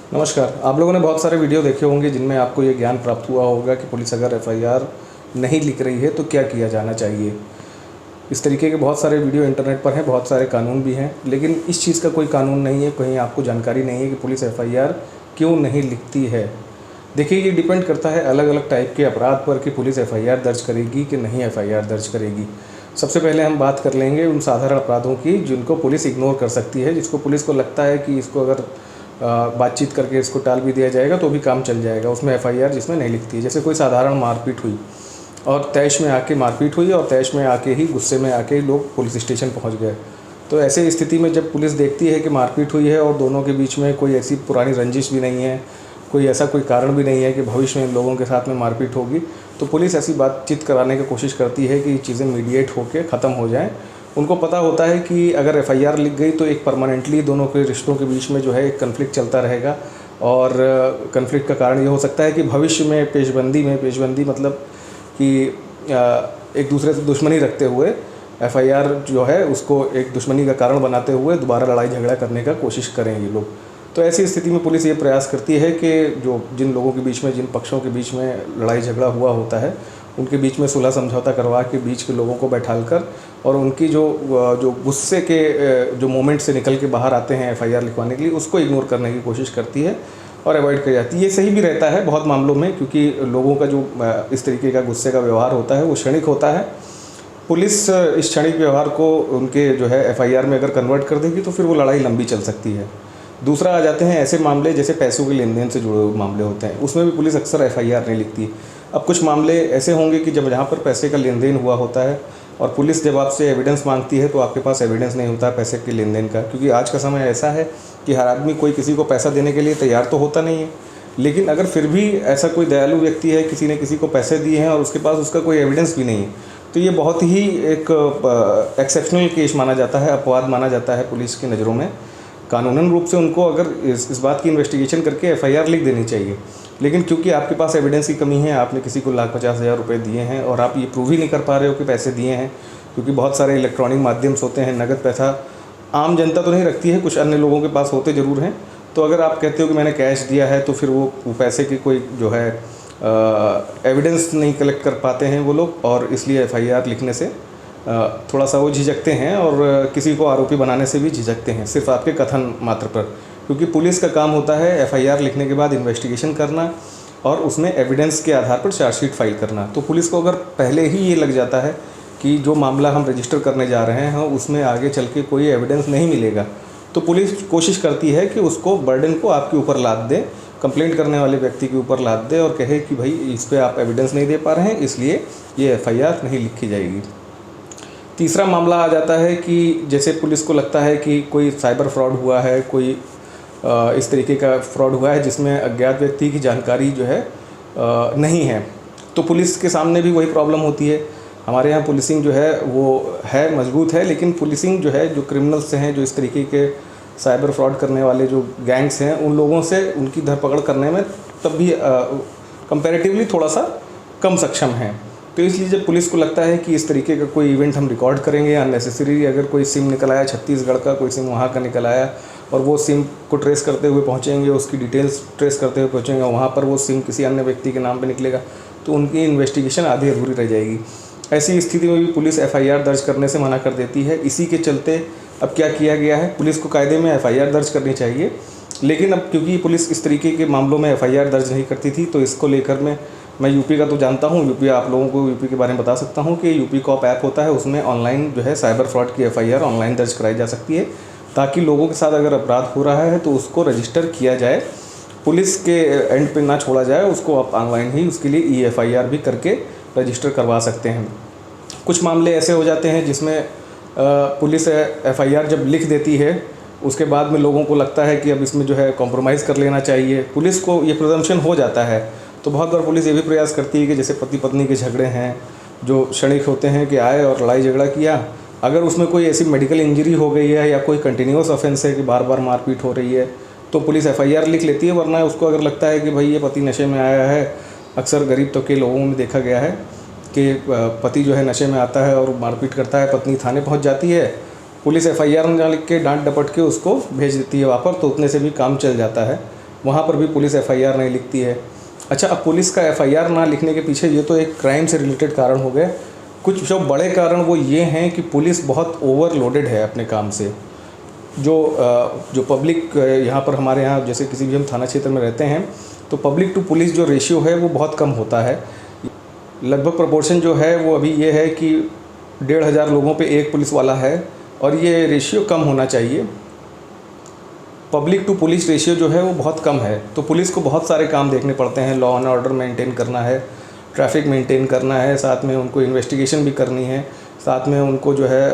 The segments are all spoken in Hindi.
नमस्कार। आप लोगों ने बहुत सारे वीडियो देखे होंगे जिनमें आपको ये ज्ञान प्राप्त हुआ होगा कि पुलिस अगर एफआईआर नहीं लिख रही है तो क्या किया जाना चाहिए। इस तरीके के बहुत सारे वीडियो इंटरनेट पर हैं, बहुत सारे कानून भी हैं, लेकिन इस चीज़ का कोई कानून नहीं है, कहीं आपको जानकारी नहीं है कि पुलिस एफआईआर क्यों नहीं लिखती है। देखिए, ये डिपेंड करता है अलग अलग टाइप के अपराध पर कि पुलिस एफआईआर दर्ज करेगी कि नहीं एफआईआर दर्ज करेगी। सबसे पहले हम बात कर लेंगे उन साधारण अपराधों की जिनको पुलिस इग्नोर कर सकती है, जिसको पुलिस को लगता है कि इसको अगर बातचीत करके इसको टाल भी दिया जाएगा तो भी काम चल जाएगा, उसमें एफआईआर जिसमें नहीं लिखती है। जैसे कोई साधारण मारपीट हुई और तैश में आके मारपीट हुई और तैश में आके ही गुस्से में आके लोग पुलिस स्टेशन पहुंच गए, तो ऐसे स्थिति में जब पुलिस देखती है कि मारपीट हुई है और दोनों के बीच में कोई ऐसी पुरानी रंजिश भी नहीं है, कोई ऐसा कोई कारण भी नहीं है कि भविष्य में इन लोगों के साथ में मारपीट होगी, तो पुलिस ऐसी बातचीत कराने की कोशिश करती है कि चीज़ें मीडिएट होकर ख़त्म हो जाएँ। उनको पता होता है कि अगर एफआईआर लिख गई तो एक परमानेंटली दोनों के रिश्तों के बीच में जो है एक कन्फ्लिक्ट चलता रहेगा और कन्फ्लिक्ट का कारण ये हो सकता है कि भविष्य में पेशबंदी मतलब कि एक दूसरे से दुश्मनी रखते हुए एफआईआर जो है उसको एक दुश्मनी का कारण बनाते हुए दोबारा लड़ाई झगड़ा करने का कोशिश करेंगे लोग। तो ऐसी स्थिति में पुलिस ये प्रयास करती है कि जिन लोगों के बीच में, जिन पक्षों के बीच में लड़ाई झगड़ा हुआ होता है, उनके बीच में सुलह समझौता करवा के बीच के लोगों को बैठालकर और उनकी जो गुस्से के जो मोमेंट से निकल के बाहर आते हैं एफआईआर लिखवाने के लिए, उसको इग्नोर करने की कोशिश करती है और अवॉइड की जाती है। ये सही भी रहता है बहुत मामलों में, क्योंकि लोगों का जो इस तरीके का गुस्से का व्यवहार होता है वो क्षणिक होता है। पुलिस इस क्षणिक व्यवहार को उनके जो है एफआईआर में अगर कन्वर्ट कर देगी तो फिर वो लड़ाई लंबी चल सकती है। दूसरा आ जाते हैं ऐसे मामले जैसे पैसों के लेन देन से जुड़े हुए मामले होते हैं, उसमें भी पुलिस अक्सर एफआईआर नहीं लिखती। अब कुछ मामले ऐसे होंगे कि जब जहाँ पर पैसे का लेन देन हुआ होता है और पुलिस जब आपसे एविडेंस मांगती है तो आपके पास एविडेंस नहीं होता पैसे के लेन देन का, क्योंकि आज का समय ऐसा है कि हर आदमी कोई किसी को पैसा देने के लिए तैयार तो होता नहीं है। लेकिन अगर फिर भी ऐसा कोई दयालु व्यक्ति है, किसी ने किसी को पैसे दिए हैं और उसके पास उसका कोई एविडेंस भी नहीं है, तो ये बहुत ही एक एक्सेप्शनल केस माना जाता है, अपवाद माना जाता है पुलिस की नज़रों में। कानूनन रूप से उनको अगर इस बात की इन्वेस्टिगेशन करके एफआईआर लिख देनी चाहिए, लेकिन क्योंकि आपके पास एविडेंस की कमी है, आपने किसी को 1,50,000 रुपये दिए हैं और आप ये प्रूव ही नहीं कर पा रहे हो कि पैसे दिए हैं, क्योंकि बहुत सारे इलेक्ट्रॉनिक माध्यम होते हैं, नगद पैसा आम जनता तो नहीं रखती है, कुछ अन्य लोगों के पास होते ज़रूर हैं। तो अगर आप कहते हो कि मैंने कैश दिया है तो फिर वो पैसे की कोई जो है एविडेंस नहीं कलेक्ट कर पाते हैं वो लोग, और इसलिए एफआईआर लिखने से थोड़ा सा वो झिझकते हैं और किसी को आरोपी बनाने से भी झिझकते हैं, सिर्फ आपके कथन मात्र पर। क्योंकि पुलिस का काम होता है एफआईआर लिखने के बाद इन्वेस्टिगेशन करना और उसमें एविडेंस के आधार पर चार्जशीट फाइल करना। तो पुलिस को अगर पहले ही ये लग जाता है कि जो मामला हम रजिस्टर करने जा रहे हैं उसमें आगे चल के कोई एविडेंस नहीं मिलेगा, तो पुलिस कोशिश करती है कि उसको बर्डन को आपके ऊपर लाद दे, कंप्लेंट करने वाले व्यक्ति के ऊपर लाद दे और कहे कि भाई इस पर आप एविडेंस नहीं दे पा रहे हैं, इसलिए ये एफआईआर नहीं लिखी जाएगी। तीसरा मामला आ जाता है कि जैसे पुलिस को लगता है कि कोई साइबर फ्रॉड हुआ है, कोई इस तरीके का फ्रॉड हुआ है जिसमें अज्ञात व्यक्ति की जानकारी जो है नहीं है, तो पुलिस के सामने भी वही प्रॉब्लम होती है। हमारे यहाँ पुलिसिंग जो है वो है मजबूत है, लेकिन पुलिसिंग जो है जो क्रिमिनल्स हैं, जो इस तरीके के साइबर फ्रॉड करने वाले जो गैंग्स हैं, उन लोगों से उनकी धरपकड़ करने में तब भी कंपैरेटिवली थोड़ा सा कम सक्षम है। तो इसलिए जब पुलिस को लगता है कि इस तरीके का कोई इवेंट हम रिकॉर्ड करेंगे अननेसेसरी, अगर कोई सिम निकल आया छत्तीसगढ़ का, कोई सिम वहाँ का निकल आया और वो सिम को ट्रेस करते हुए पहुँचेंगे, उसकी डिटेल्स ट्रेस करते हुए पहुँचेंगे, वहाँ पर वो सिम किसी अन्य व्यक्ति के नाम पर निकलेगा, तो उनकी इन्वेस्टिगेशन आधी अधूरी रह जाएगी। ऐसी स्थिति में भी पुलिस एफआईआर दर्ज करने से मना कर देती है। इसी के चलते अब क्या किया गया है, पुलिस को कायदे में एफआईआर दर्ज करनी चाहिए, लेकिन अब क्योंकि पुलिस इस तरीके के मामलों में एफआईआर दर्ज नहीं करती थी, तो इसको लेकर मैं यूपी का तो जानता हूँ, यूपी आप लोगों को यूपी के बारे में बता सकता हूँ कि यूपी कॉप ऐप होता है, उसमें ऑनलाइन जो है साइबर फ्रॉड की एफआईआर ऑनलाइन दर्ज कराई जा सकती है, ताकि लोगों के साथ अगर अपराध हो रहा है तो उसको रजिस्टर किया जाए, पुलिस के एंड पे ना छोड़ा जाए उसको। आप ऑनलाइन ही उसके लिए ई-एफआईआर भी करके रजिस्टर करवा सकते हैं। कुछ मामले ऐसे हो जाते हैं जिसमें पुलिस एफआईआर जब लिख देती है उसके बाद में लोगों को लगता है कि अब इसमें जो है कॉम्प्रोमाइज़ कर लेना चाहिए, पुलिस को ये प्रिजम्पशन हो जाता है। तो बहुत बार पुलिस ये भी प्रयास करती है कि जैसे पति पत्नी के झगड़े हैं जो क्षणिक होते हैं कि आए और लड़ाई झगड़ा किया, अगर उसमें कोई ऐसी मेडिकल इंजरी हो गई है या कोई कंटिन्यूस ऑफेंस है कि बार बार मारपीट हो रही है, तो पुलिस एफआईआर लिख लेती है। वरना उसको अगर लगता है कि भाई ये पति नशे में आया है, अक्सर गरीब तबके के लोगों में देखा गया है कि पति जो है नशे में आता है और मारपीट करता है, पत्नी थाने पहुंच जाती है, पुलिस एफआईआर ना लिख के डांट डपट के उसको भेज देती है वापस, तो उतने से भी काम चल जाता है। वहाँ पर भी पुलिस एफआईआर नहीं लिखती है। अच्छा, अब पुलिस का एफआईआर ना लिखने के पीछे ये तो एक क्राइम से रिलेटेड कारण हो गए। कुछ जो बड़े कारण वो ये हैं कि पुलिस बहुत ओवरलोडेड है अपने काम से। जो पब्लिक यहाँ पर हमारे यहाँ जैसे किसी भी हम थाना क्षेत्र में रहते हैं तो पब्लिक टू पुलिस जो रेशियो है वो बहुत कम होता है। लगभग प्रोपोर्शन जो है वो अभी ये है कि 1,500 लोगों पे एक पुलिस वाला है, और ये रेशियो कम होना चाहिए। पब्लिक टू पुलिस रेशियो जो है वो बहुत कम है, तो पुलिस को बहुत सारे काम देखने पड़ते हैं। लॉ एंड ऑर्डर मेंटेन करना है, ट्रैफिक मेंटेन करना है, साथ में उनको इन्वेस्टिगेशन भी करनी है, साथ में उनको जो है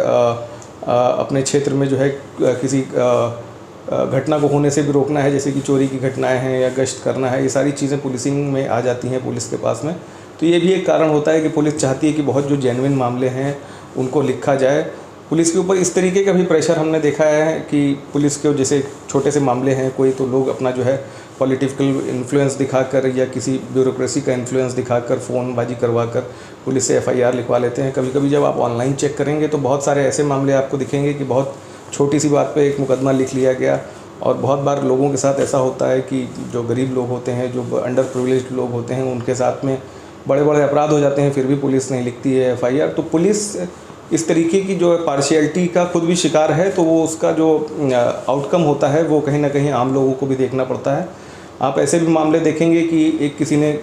अपने क्षेत्र में जो है किसी घटना को होने से भी रोकना है, जैसे कि चोरी की घटनाएं हैं या गश्त करना है। ये सारी चीज़ें पुलिसिंग में आ जाती हैं पुलिस के पास में। तो ये भी एक कारण होता है कि पुलिस चाहती है कि बहुत जो जेन्युइन मामले हैं उनको लिखा जाए। पुलिस के ऊपर इस तरीके का भी प्रेशर हमने देखा है कि पुलिस के जैसे छोटे से मामले हैं कोई, तो लोग अपना जो है पॉलिटिकल इन्फ्लुएंस दिखाकर या किसी ब्यूरोक्रेसी का इन्फ्लुएंस दिखाकर फ़ोनबाजी करवाकर पुलिस से एफआईआर लिखवा लेते हैं। कभी कभी जब आप ऑनलाइन चेक करेंगे तो बहुत सारे ऐसे मामले आपको दिखेंगे कि बहुत छोटी सी बात पे एक मुकदमा लिख लिया गया। और बहुत बार लोगों के साथ ऐसा होता है कि जो गरीब लोग होते हैं, जो अंडर प्रिविलेज्ड लोग होते हैं, उनके साथ में बड़े बड़े अपराध हो जाते हैं, फिर भी पुलिस नहीं लिखती है एफआईआर। तो पुलिस इस तरीके की जो पार्शियलिटी का खुद भी शिकार है, तो वो उसका जो आउटकम होता है वो कहीं ना कहीं आम लोगों को भी देखना पड़ता है। आप ऐसे भी मामले देखेंगे कि एक किसी ने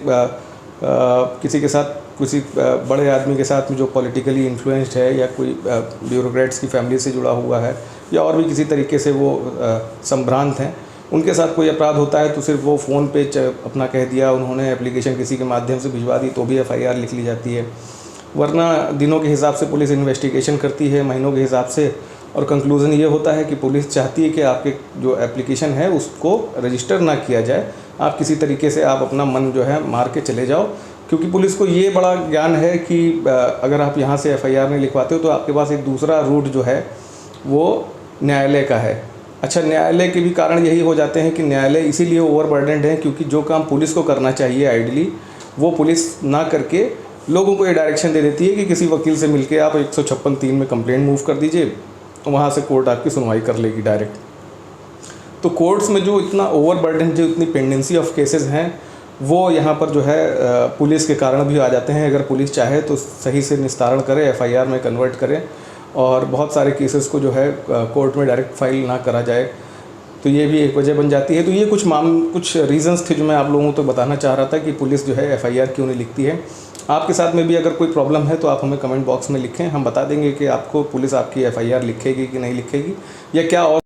किसी के साथ किसी बड़े आदमी के साथ में जो पॉलिटिकली इन्फ्लुएंस्ड है या कोई ब्यूरोक्रेट्स की फैमिली से जुड़ा हुआ है या और भी किसी तरीके से वो संभ्रांत हैं, उनके साथ कोई अपराध होता है तो सिर्फ वो फ़ोन पे अपना कह दिया, उन्होंने एप्लीकेशन किसी के माध्यम से भिजवा दी तो भी एफआईआर लिख ली जाती है। वरना दिनों के हिसाब से पुलिस इन्वेस्टिगेशन करती है, महीनों के हिसाब से, और कंक्लूज़न ये होता है कि पुलिस चाहती है कि आपके जो एप्लीकेशन है उसको रजिस्टर ना किया जाए, आप किसी तरीके से आप अपना मन जो है मार के चले जाओ। क्योंकि पुलिस को ये बड़ा ज्ञान है कि अगर आप यहाँ से एफआईआर नहीं लिखवाते हो तो आपके पास एक दूसरा रूट जो है वो न्यायालय का है। अच्छा, न्यायालय के भी कारण यही हो जाते हैं कि न्यायालय इसीलिए ओवरबर्डनड है क्योंकि जो काम पुलिस को करना चाहिए आइडली वो पुलिस ना करके लोगों को ये डायरेक्शन दे देती है कि किसी वकील से मिलके आप 156(3) में कंप्लेंट मूव कर दीजिए, वहाँ से कोर्ट आपकी सुनवाई कर लेगी डायरेक्ट। तो कोर्ट्स में जो इतना ओवरबर्डन, जो इतनी पेंडेंसी ऑफ केसेस हैं, वो यहाँ पर जो है पुलिस के कारण भी आ जाते हैं। अगर पुलिस चाहे तो सही से निस्तारण करे, एफआईआर में कन्वर्ट करे और बहुत सारे केसेस को जो है कोर्ट में डायरेक्ट फाइल ना करा जाए, तो ये भी एक वजह बन जाती है। तो ये कुछ रीज़न्स थे जो मैं आप लोगों को बताना चाह रहा था कि पुलिस जो है एफआईआर क्यों नहीं लिखती है। आपके साथ में भी अगर कोई प्रॉब्लम है तो आप हमें कमेंट बॉक्स में लिखें, हम बता देंगे कि आपको पुलिस आपकी एफआईआर लिखेगी कि नहीं लिखेगी या क्या और